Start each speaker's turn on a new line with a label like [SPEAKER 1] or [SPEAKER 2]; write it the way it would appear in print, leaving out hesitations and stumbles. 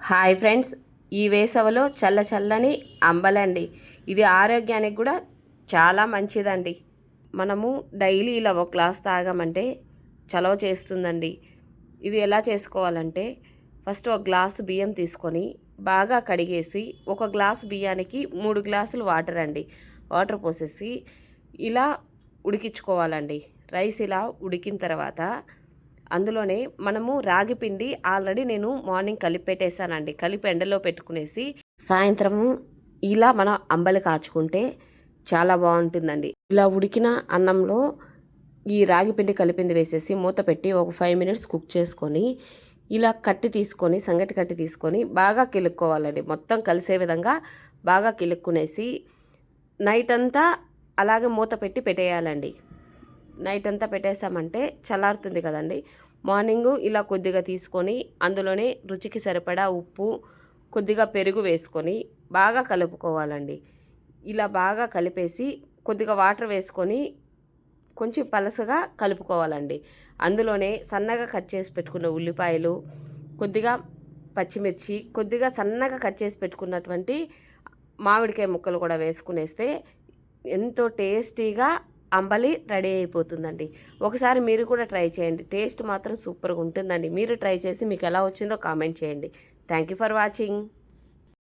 [SPEAKER 1] Hi friends, ఈ వేసవిలో చల్లని అంబలండి. ఇది ఆరోగ్యానికి కూడా చాలా మంచిదండి. మనము డైలీ ఇలా ఒక గ్లాస్ తాగామంటే చలవ చేస్తుందండి. ఇది ఎలా చేసుకోవాలంటే, ఫస్ట్ ఒక గ్లాసు బియ్యం తీసుకొని బాగా కడిగేసి, ఒక గ్లాసు బియ్యానికి 3 గ్లాసులు వాటర్ అండి. వాటర్ పోసేసి ఇలా ఉడికించుకోవాలండి. రైస్ ఇలా ఉడికిన తర్వాత అందులోనే మనము రాగి పిండి ఆల్రెడీ నేను మార్నింగ్ కలిపి పెట్టేశానండి. కలిపి ఎండలో పెట్టుకునేసి సాయంత్రము ఇలా మనం అంబలి కాచుకుంటే చాలా బాగుంటుందండి. ఇలా ఉడికిన అన్నంలో ఈ రాగి పిండి కలిపింది వేసేసి మూత పెట్టి ఒక 5 మినిట్స్ కుక్ చేసుకొని ఇలా కట్టి తీసుకొని సంగటి కట్టి తీసుకొని బాగా కిలుక్కోవాలండి. మొత్తం కలిసే విధంగా బాగా కిలుక్కునేసి నైట్ అంతా అలాగే మూత పెట్టి పెట్టేయాలండి. నైట్ అంతా పెట్టేసామంటే చల్లారుతుంది కదండి. మార్నింగు ఇలా కొద్దిగా తీసుకొని అందులోనే రుచికి సరిపడా ఉప్పు, కొద్దిగా పెరుగు వేసుకొని బాగా కలుపుకోవాలండి. ఇలా బాగా కలిపేసి కొద్దిగా వాటర్ వేసుకొని కొంచెం పలసగా కలుపుకోవాలండి. అందులోనే సన్నగా కట్ చేసి పెట్టుకున్న ఉల్లిపాయలు, కొద్దిగా పచ్చిమిర్చి, కొద్దిగా సన్నగా కట్ చేసి పెట్టుకున్నటువంటి మామిడికాయ ముక్కలు కూడా వేసుకునేస్తే ఎంతో టేస్టీగా అంబలి రెడీ అయిపోతుందండి. ఒకసారి మీరు కూడా ట్రై చేయండి. టేస్ట్ మాత్రం సూపర్గా ఉంటుందండి. మీరు ట్రై చేసి మీకు ఎలా వచ్చిందో కామెంట్ చేయండి. Thank you for watching.